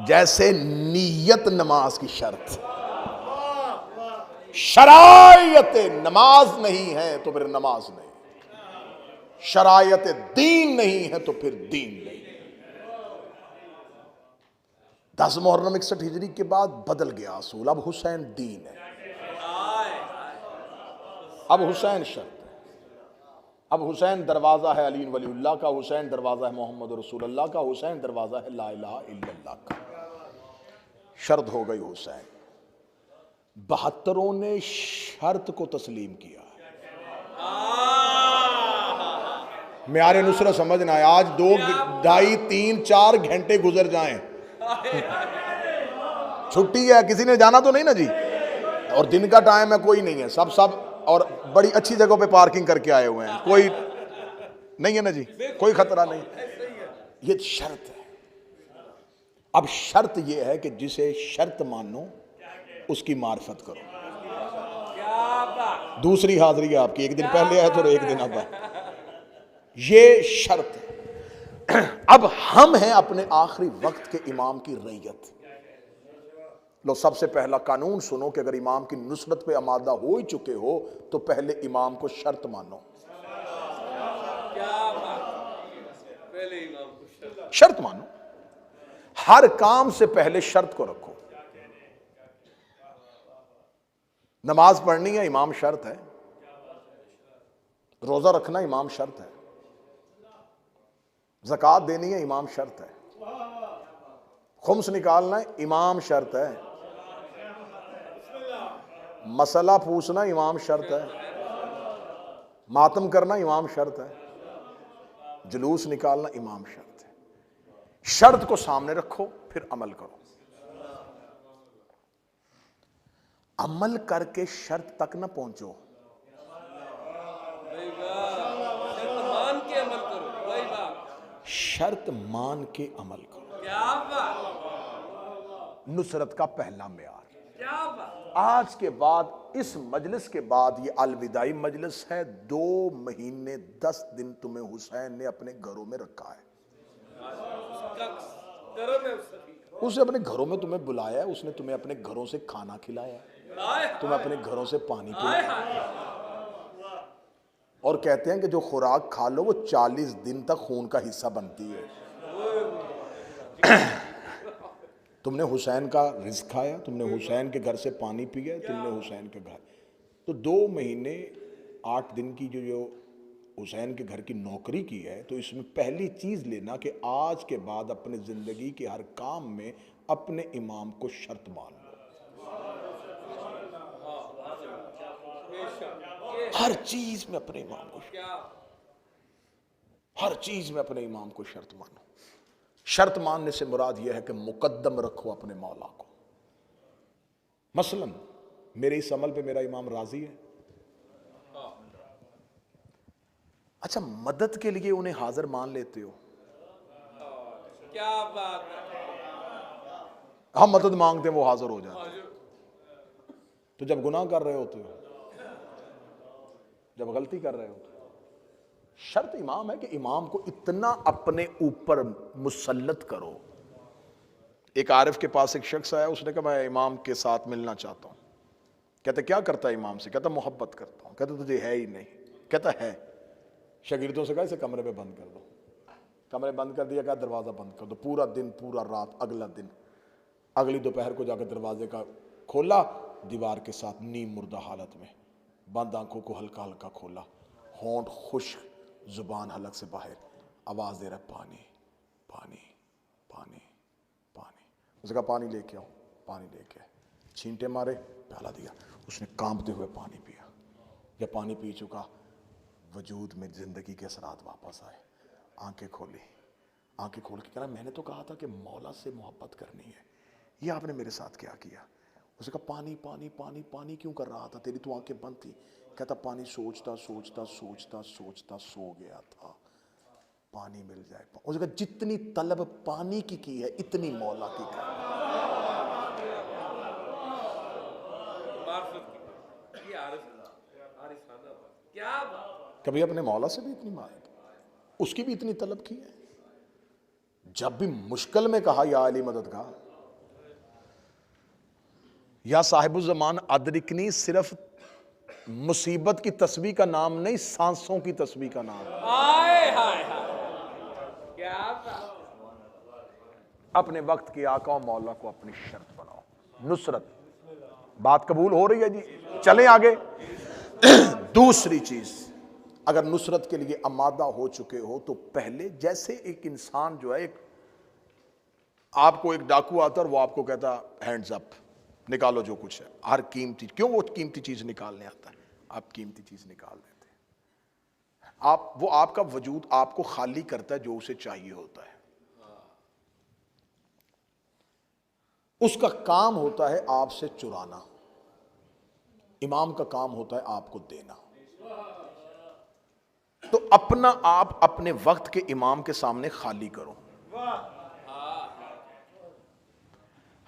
जैसे नीयत नमाज की शर्त। शरायत नमाज नहीं है तो फिर नमाज नहीं, शरायत दीन नहीं है तो फिर दीन नहीं। 10 मुहर्रम 61 हिजरी के बाद बदल गया असूल, अब हुसैन दीन है, अब हुसैन शर्त है। अब हुसैन दरवाज़ा है अली वलीउल्लाह का, हुसैन दरवाज़ा है मोहम्मद रसूलुल्लाह का, हुसैन दरवाज़ा है ला इलाहा इल्लल्लाह का। शर्त हो गई हुसैन। 72 ने शर्त को तस्लीम किया। म्यारे नुसरत समझना है, आज 2, 2.5, 3, 4 घंटे गुजर जाएं, छुट्टी है, किसी ने जाना तो नहीं ना जी, और दिन का टाइम है, कोई नहीं है, सब और बड़ी अच्छी जगह पे पार्किंग करके आए हुए हैं, कोई नहीं है ना जी, कोई खतरा नहीं। ये शर्त है। अब शर्त ये है कि जिसे शर्त मानो उसकी मार्फत करो। दूसरी हाजिरी है आपकी, एक दिन पहले है तो एक दिन अब है, ये शर्त है। अब हम हैं अपने आखिरी वक्त के इमाम की रैयत। लो, सबसे पहला कानून सुनो कि अगर इमाम की नुसरत पे आमादा हो ही चुके हो तो पहले इमाम को शर्त मानो। शर्त मानो, हर काम से पहले शर्त को रखो। नमाज पढ़नी है, इमाम शर्त है। रोजा रखना, इमाम शर्त है। ज़कात देनी है, इमाम शर्त है। खुम्स निकालना है, इमाम शर्त है। मसला पूछना, इमाम शर्त है। मातम करना, इमाम शर्त है। जुलूस निकालना, इमाम शर्त है। शर्त को सामने रखो, फिर अमल करो। अमल करके शर्त तक ना पहुंचो, शर्त मान के अमल करो। नुसरत का पहला मेयार। आज के बाद, इस मजलिस के बाद, ये अलविदाई मजलिस है। 2 महीने 10 दिन तुम्हें हुसैन ने अपने घरों में रखा है। उसने अपने घरों में तुम्हें बुलाया है, उसने तुम्हें अपने घरों से खाना खिलाया है, तुम्हें अपने घरों से पानी पिलाया। और कहते हैं कि जो खुराक खा लो वो 40 दिन तक खून का हिस्सा बनती है। तुमने हुसैन का रिज़्क़ खाया, तुमने हुसैन के घर से पानी पिया, तुमने हुसैन के घर, तो 2 महीने 8 दिन की जो हुसैन के घर की नौकरी की है, तो इसमें पहली चीज़ लेना कि आज के बाद अपने ज़िंदगी के हर काम में अपने इमाम को शर्त मान लो। हर चीज में अपने इमाम को, हर चीज में अपने इमाम को शर्त मानो। शर्त मानने से मुराद यह है कि मुकद्दम रखो अपने मौला को। मसलन मेरे इस अमल पे मेरा इमाम राजी है, अच्छा, मदद के लिए उन्हें हाजिर मान लेते हो। क्या बात है। हम मदद मांगते हैं, वो हाजिर हो जाते। तो जब गुनाह कर रहे होते हो, जब गलती कर रहे हो, शर्त इमाम है कि इमाम को इतना अपने ऊपर मुसल्लत करो। एक आरिफ के पास एक शख्स आया, उसने कहा मैं इमाम के साथ मिलना चाहता हूं। कहते क्या करता है इमाम से? कहता मोहब्बत करता हूं। कहते तुझे है ही नहीं? कहता है। शागिर्दों से कहा इसे कमरे में बंद कर दो। कमरे बंद कर दिया, कहा दरवाजा बंद कर दो। पूरा दिन, पूरा रात, अगला दिन, अगली दोपहर को जाकर दरवाजे का खोला, दीवार के साथ नीम मुर्दा हालत में, बंद आंखों को हल्का हल्का खोला, होंठ खुश्क, जुबान हलक से बाहर, आवाज दे रहा पानी पानी पानी पानी। उसने कहा पानी लेके आओ। पानी लेके आए, छींटे मारे, प्याला दिया, उसने कांपते हुए पानी पिया। जब पानी पी चुका, वजूद में जिंदगी के असरात वापस आए। आंखें खोली, आंखें खोल के कह रहा मैंने तो कहा था कि मौला से मोहब्बत करनी है, ये आपने मेरे साथ क्या किया? उसने कहा पानी पानी पानी पानी क्यों कर रहा था? तेरी तो आंखें बंद थी। कहता पानी सोचता सोचता सोचता सोचता सो गया था, पानी मिल जाए। उसने कहा जितनी तलब पानी की है, इतनी मौला की कर। कभी अपने मौला से भी इतनी मांग, उसकी भी इतनी तलब की है। जब भी मुश्किल में कहा या अली मददगार, या साहिबुज़्ज़मान अदरिकनी, सिर्फ मुसीबत की तस्बीह का नाम नहीं, सांसों की तस्बीह का नाम। हाय हाय क्या अपने वक्त की आका और मौला को अपनी शर्त बनाओ। नुसरत, बात कबूल हो रही है जी? चलें आगे। दूसरी चीज, अगर नुसरत के लिए आमादा हो चुके हो तो पहले, जैसे एक इंसान जो है, एक आपको एक डाकू आता और वो आपको कहता हैंड्स अप, निकालो जो कुछ है, हर कीमती, क्यों वो कीमती चीज निकालने आता है, आप कीमती चीज निकाल देते हैं। आप, वो आपका वजूद आपको खाली करता है जो उसे चाहिए होता है। उसका काम होता है आपसे चुराना, इमाम का काम होता है आपको देना। तो अपना आप अपने वक्त के इमाम के सामने खाली करो,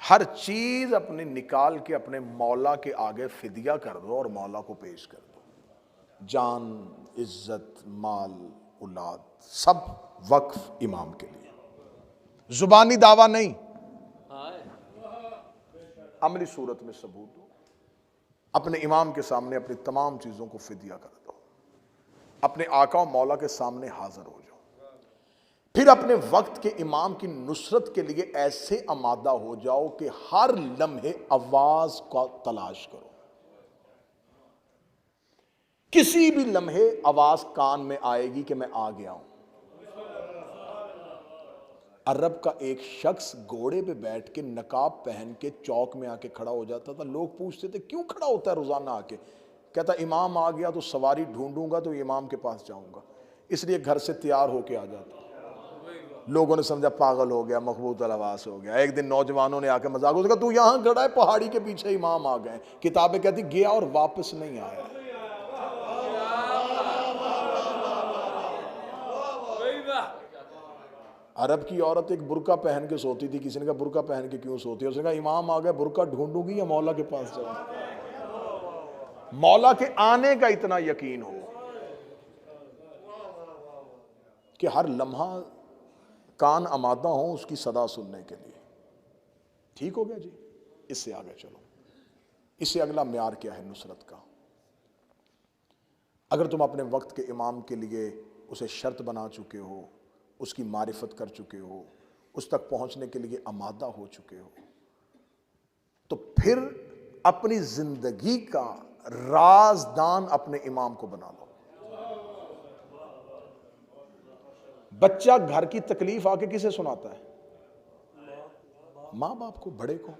हर चीज अपने निकाल के अपने मौला के आगे फिदिया कर दो और मौला को पेश कर दो। जान, इज्जत, माल, औलाद सब वक्फ इमाम के लिए। जुबानी दावा नहीं, अमली सूरत में सबूत दो। अपने इमाम के सामने अपनी तमाम चीजों को फिदिया कर दो, अपने आका और मौला के सामने हाजिर हो जाओ। फिर अपने वक्त के इमाम की नुसरत के लिए ऐसे आमादा हो जाओ कि हर लम्हे आवाज का तलाश करो। किसी भी लम्हे आवाज कान में आएगी कि मैं आ गया हूं। अरब का एक शख्स घोड़े पे बैठ के नकाब पहन के चौक में आके खड़ा हो जाता था। लोग पूछते थे क्यों खड़ा होता है रोजाना आके? कहता इमाम आ गया तो सवारी ढूंढूंगा तो इमाम के पास जाऊंगा, इसलिए घर से तैयार होके आ जाता। लोगों ने समझा पागल हो गया, मखबूत अलवास हो गया। एक दिन नौजवानों ने आके मजाक, उसका तू यहां खड़ा है, पहाड़ी के पीछे इमाम आ गए। किताबें कहती गया और वापस नहीं आया। अरब की औरत एक बुरका पहन के सोती थी। किसी ने कहा बुरका पहन के क्यों सोती है? उसने कहा इमाम आ गए, बुरका ढूंढूंगी या मौला के पास जाऊंगी। मौला के आने का इतना यकीन हो कि हर लम्हा कान आमादा हो उसकी सदा सुनने के लिए। ठीक हो गया जी? इससे आगे चलो। इससे अगला म्यार क्या है नुसरत का? अगर तुम अपने वक्त के इमाम के लिए उसे शर्त बना चुके हो, उसकी मारिफत कर चुके हो, उस तक पहुंचने के लिए आमादा हो चुके हो, तो फिर अपनी जिंदगी का राजदान अपने इमाम को बना लो। बच्चा घर की तकलीफ आके किसे सुनाता है? मां बाप को, बड़े को।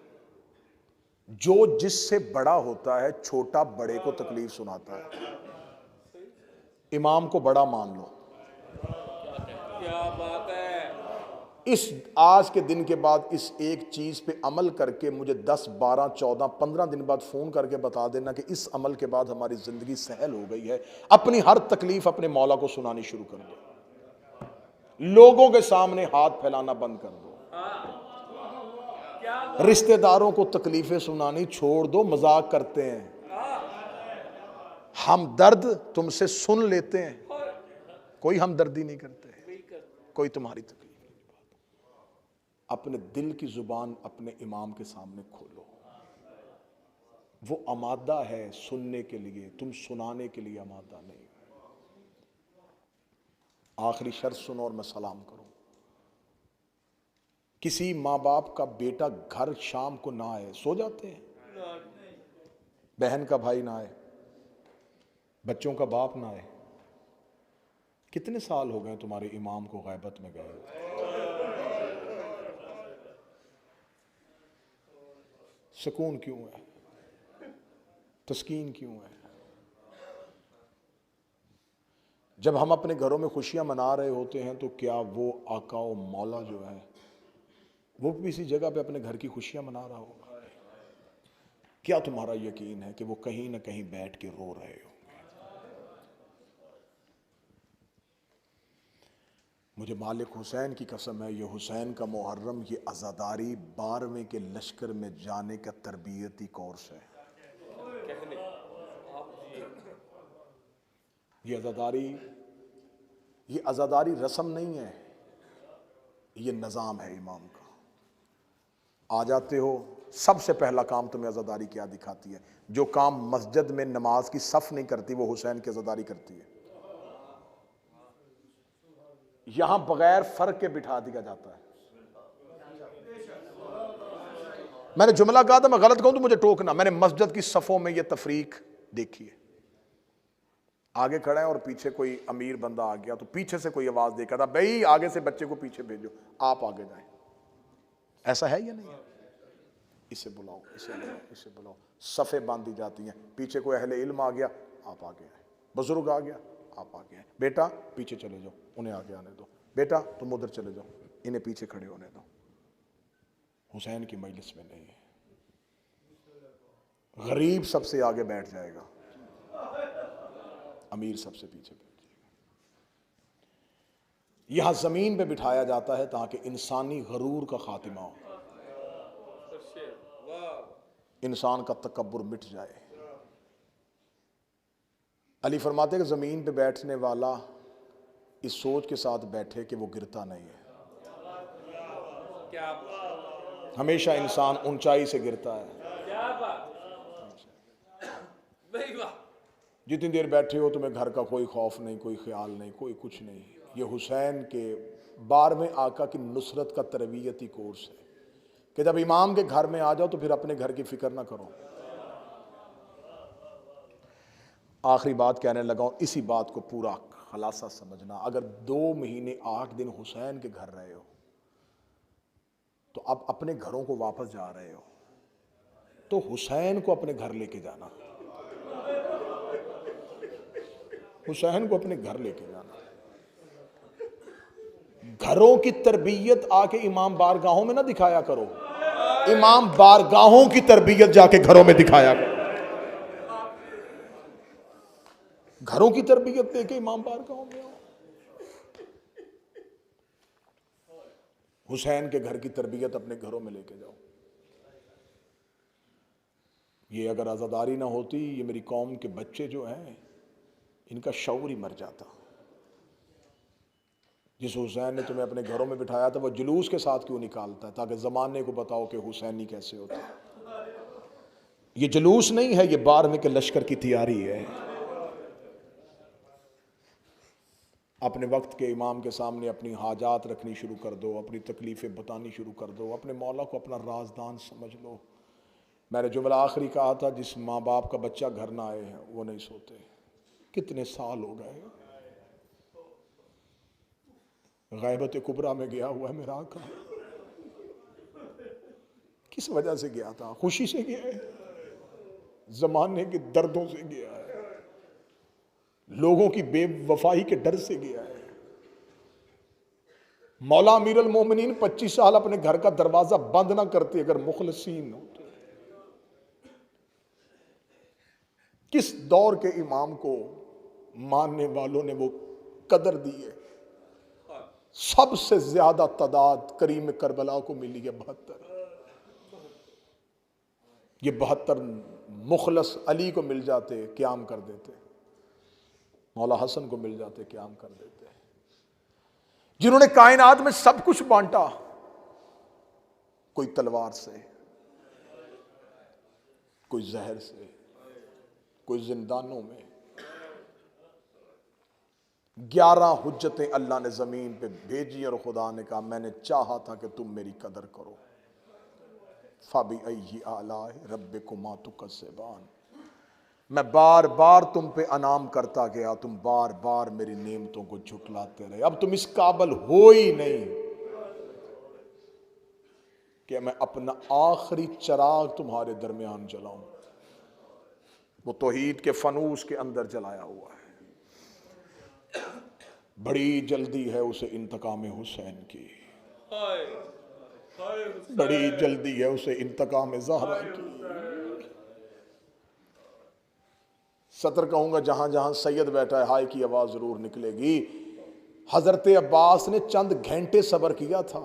जो जिससे बड़ा होता है छोटा बड़े को तकलीफ सुनाता है। इमाम को बड़ा मान लो। क्या बात है। इस आज के दिन के बाद इस एक चीज पे अमल करके मुझे 10, 12, 14, 15 दिन बाद फोन करके बता देना कि इस अमल के बाद हमारी जिंदगी सहल हो गई है। अपनी हर तकलीफ अपने मौला को सुनानी शुरू कर दो। लोगों के सामने हाथ फैलाना बंद कर दो। रिश्तेदारों को तकलीफें सुनानी छोड़ दो। मजाक करते हैं, हम दर्द तुमसे सुन लेते हैं, कोई हमदर्दी नहीं करते, कोई तुम्हारी तकलीफ नहीं। अपने दिल की जुबान अपने इमाम के सामने खोलो। वो आमादा है सुनने के लिए, तुम सुनाने के लिए आमादा नहीं। आखिरी शर्त सुनो और मैं सलाम करूं। किसी माँ बाप का बेटा घर शाम को ना आए, सो जाते हैं, बहन का भाई ना आए, बच्चों का बाप ना आए। कितने साल हो गए तुम्हारे इमाम को गैबत में गए? सुकून क्यों है? तस्कीन क्यों है? जब हम अपने घरों में खुशियां मना रहे होते हैं तो क्या वो आका और मौला जो है वो भी इसी जगह पे अपने घर की खुशियां मना रहा होगा? क्या तुम्हारा यकीन है कि वो कहीं ना कहीं बैठ के रो रहे होंगे? मुझे मालिक हुसैन की कसम है, ये हुसैन का मुहर्रम, ये अज़ादारी 12वें के लश्कर में जाने का तरबियती कोर्स है। ये अज़ादारी रस्म नहीं है, ये निज़ाम है इमाम का। आ जाते हो, सबसे पहला काम तुम्हें अज़ादारी क्या दिखाती है? जो काम मस्जिद में नमाज की सफ नहीं करती वो हुसैन की अज़ादारी करती है। यहां बगैर फर्क के बिठा दिया जाता है। मैंने जुमला कहा था, मैं गलत कहूं तो मुझे टोकना। मैंने मस्जिद की सफों में यह तफरीक देखी है। आगे खड़ा है और पीछे कोई अमीर बंदा आ गया तो पीछे से कोई आवाज देकर था, भाई आगे से बच्चे को पीछे भेजो, आप आगे जाएं। ऐसा है या नहीं है? इसे बुलाओ, इसे बुलाओ, इसे बुलाओ, सफ़े बांधी जाती हैं। पीछे कोई अहले इल्म आ गया, आप आगे आए। बुजुर्ग आ गया, आप आगे आए। बेटा पीछे चले जाओ, उन्हें आगे आने दो। बेटा तुम उधर चले जाओ, इन्हें पीछे खड़े होने दो। हुसैन की मजलिस में नहीं है। गरीब सबसे आगे बैठ जाएगा, अमीर सबसे पीछे बैठ जाएगा। यहां जमीन पे बिठाया जाता है ताकि इंसानी गरूर का खातिमा हो, इंसान का तकब्बुर मिट जाए। अली फरमाते कि जमीन पे बैठने वाला इस सोच के साथ बैठे कि वो गिरता नहीं है। क्या हमेशा इंसान ऊंचाई से गिरता है। जितनी देर बैठे हो तुम्हें घर का कोई खौफ नहीं, कोई ख्याल नहीं, कोई कुछ नहीं। ये हुसैन के 12वें आका की नुसरत का तरबियती कोर्स है कि जब इमाम के घर में आ जाओ तो फिर अपने घर की फिक्र ना करो। आखिरी बात कहने लगा हूं, इसी बात को पूरा खलासा समझना। अगर 2 महीने 8 दिन हुसैन के घर रहे हो तो अब अपने घरों को वापस जा रहे हो तो हुसैन को अपने घर लेके जाना, हुसैन को अपने घर लेके जाना। घरों की तरबियत आके इमाम बारगाहों में ना दिखाया करो, इमाम बारगाहों की तरबियत जाके घरों में दिखाया करो। घरों की तरबियत लेके इमाम बारगाहों में आओ। हुसैन के घर की तरबियत अपने घरों में लेके जाओ। ये अगर आज़ादारी ना होती, ये मेरी कौम के बच्चे जो हैं इनका शऊर ही मर जाता। जिस हुसैन ने तुम्हें अपने घरों में बिठाया था वो जुलूस के साथ क्यों निकालता है? ताकि ज़माने को बताओ कि हुसैनी कैसे होता है। ये जुलूस नहीं है, ये 12वें के लश्कर की तैयारी है। अपने वक्त के इमाम के सामने अपनी हाजात रखनी शुरू कर दो, अपनी तकलीफ़ें बतानी शुरू कर दो, अपने मौला को अपना राजदान समझ लो। मैंने जुमला आखिरी कहा था, जिस माँ बाप का बच्चा घर ना आए हैं वो नहीं सोते। कितने साल हो गए, गैबत कुबरा में गया हुआ है मेरा आका। किस वजह से गया था? खुशी से गया है, जमाने के दर्दों से गया है, लोगों की बेवफाई के डर से गया है। मौला अमीर अल मोमिनीन 25 साल अपने घर का दरवाजा बंद ना करते अगर मुखलसीन होते। किस दौर के इमाम को मानने वालों ने वो कदर दी है? सबसे ज्यादा तादाद करीम करबला को मिली है 72। ये 72 मुखलस अली को मिल जाते क़याम कर देते, मौला हसन को मिल जाते क़याम कर देते, जिन्होंने कायनात में सब कुछ बांटा। कोई तलवार से, कोई जहर से, कोई जिंदानों में। 11 हुज्जतें अल्लाह ने जमीन पे भेजी और खुदा ने कहा मैंने चाहा था कि तुम मेरी कदर करो। फ़बी अय्यि आलाए रब्बिकुमा तुकज़्ज़िबान। मैं बार बार तुम पे अनाम करता गया, तुम बार बार मेरी नेमतों को झुटलाते रहे। अब तुम इस काबिल हो ही नहीं कि मैं अपना आखिरी चिराग तुम्हारे दरमियान जलाऊं। वो तौहीद के फनूस के अंदर जलाया हुआ है। बड़ी जल्दी है उसे इंतकाम हुसैन की, बड़ी जल्दी है उसे इंतकाम ज़हरा की। सतर कहूंगा जहां जहां सैयद बैठा है हाय की आवाज जरूर निकलेगी। हजरत अब्बास ने चंद घंटे सब्र किया था,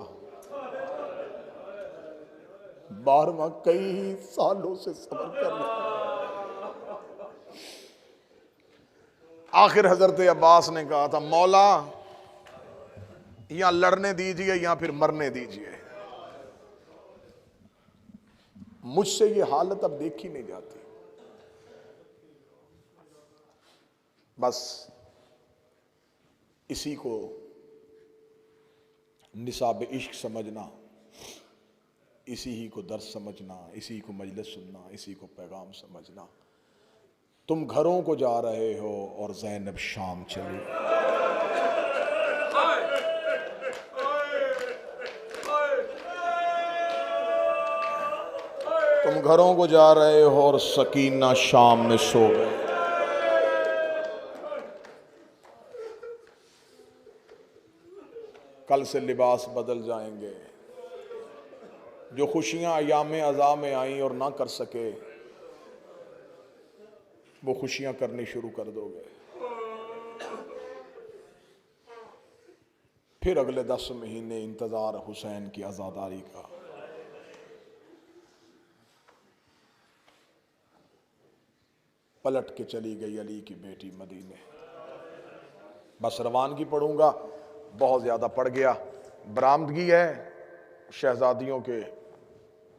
12वां कई सालों से सब्र कर रहा। आखिर हजरत अब्बास ने कहा था मौला या लड़ने दीजिए या फिर मरने दीजिए, मुझसे ये हालत अब देखी नहीं जाती। बस इसी को निसाब इश्क समझना, इसी ही को दर्स समझना, इसी को मजलिस सुनना, इसी को पैगाम समझना। तुम घरों को जा रहे हो और ज़ैनब शाम चली। तुम घरों को जा रहे हो और सकीना शाम में सो गए। कल से लिबास बदल जाएंगे। जो खुशियां अयामे अज़ा में आई और ना कर सके, वो खुशियां करनी शुरू कर दोगे। फिर अगले 10 महीने इंतजार हुसैन की आज़ादारी का। पलट के चली गई अली की बेटी मदीने। बस रवानगी पढ़ूंगा, बहुत ज़्यादा पड़ गया। बरामदगी है शहजादियों के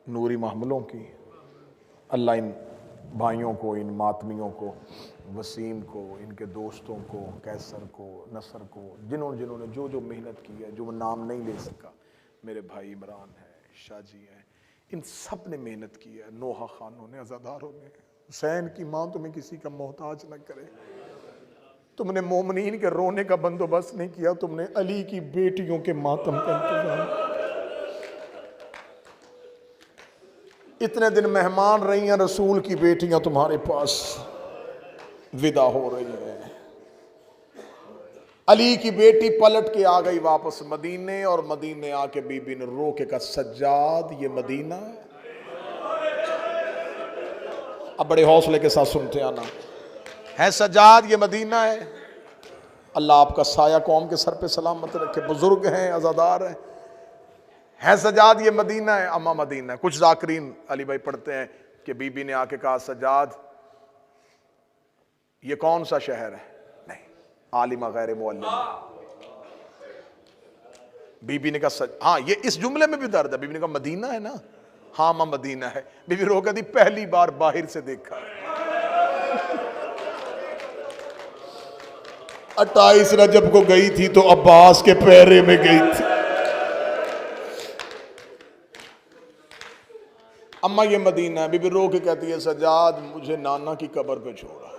नूरी महमलों की। अल्लाह इन भाइयों को, इन मातमियों को, वसीम को, इनके दोस्तों को, कैसर को, नसर को, जिन्होंने जो जो मेहनत की है, जो वो नाम नहीं ले सका, मेरे भाई इमरान है, शाहजी हैं, इन सब ने मेहनत की है। नोहा खानों ने, अज़ादारों ने। हुसैन की माँ तुम्हें किसी का मोहताज न करे। तुमने मोमिनीन के रोने का बंदोबस्त नहीं किया, तुमने अली की बेटियों के मातम का इंतजाम। इतने दिन मेहमान रही हैं रसूल की बेटियां तुम्हारे पास, विदा हो रही हैं। अली की बेटी पलट के आ गई वापस मदीने, और मदीने आके बीबी ने रो के कहा, सज्जाद ये मदीना है। अब बड़े हौसले के साथ सुनते आना है, सज्जाद ये मदीना है। अल्लाह आपका साया कौम के सर पे सलामत रखे। बुजुर्ग हैं, अज़ादार हैं, है सज्जाद ये मदीना है, अम्मा मदीना है। कुछ ज़ाकरीन अली भाई पढ़ते हैं कि बीबी ने आके कहा, सज्जाद ये कौन सा शहर है? नहीं, आलिमा गैर मुअल्लिमा। बीबी ने कहा हाँ, ये इस जुमले में भी दर्द है। बीबी ने कहा मदीना है ना? हाँ मां मदीना है। बीबी रो के दी, पहली बार बाहर से देखा। 28 रजब को गई थी तो अब्बास के पैरे में गई थी। अम्मा ये मदीना है। बीबी रो के कहती है, सज्जाद मुझे नाना की कब्र पे छोड़ा।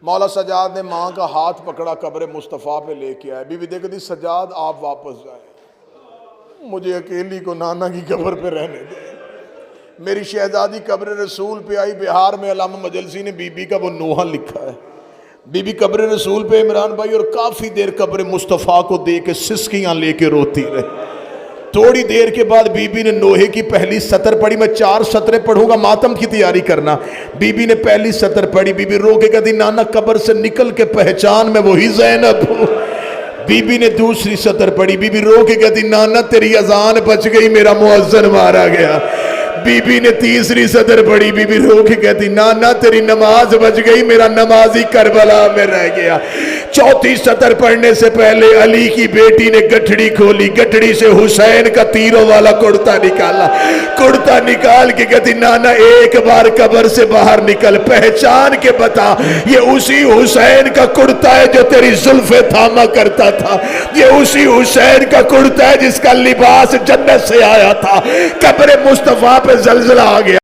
मौला सज्जाद ने माँ का हाथ पकड़ा, कब्र मुस्तफ़ा पे लेके आए। बीबी देखती, सज्जाद आप वापस जाए, मुझे अकेली को नाना की कब्र पे रहने दे। मेरी शहजादी कब्र रसूल पे आई। बिहार में अल्लामा मजलसी ने बीबी का वो नोहा लिखा है। बीबी कब्र रसूल पे इमरान भाई, और काफी देर कब्र मुस्तफ़ा को दे के सिसकियां लेके रोती रही। थोड़ी देर के बाद बीबी ने नोहे की पहली सतर पढ़ी। मैं 4 सतरें पढ़ूंगा, मातम की तैयारी करना। बीबी ने पहली सतर पढ़ी। बीबी रो के कहती, नाना कब्र से निकल के पहचान में वही ज़ैनब हूं। बीबी ने दूसरी सतर पढ़ी। बीबी रो के कहती, नाना तेरी अजान बच गई, मेरा मुअज्जिन मारा गया। बीबी ने तीसरी सतर पढ़ी। बीबी रो के कहती, नाना तेरी नमाज बच गई, मेरा नमाजी करबला में रह गया। चौथी सतर पढ़ने से पहले अली की बेटी ने गठड़ी खोली। गठड़ी से हुसैन का तीरों वाला कुर्ता निकाला। कुर्ता निकाल के कहती, नाना एक बार कब्र से बाहर निकल, पहचान के बता, ये उसी हुसैन का कुर्ता है जो तेरी जुल्फे थामा करता था। ये उसी हुसैन का कुर्ता है जिसका लिबास जन्नत से आया था। कब्र मुस्तफा पे जलजला आ गया।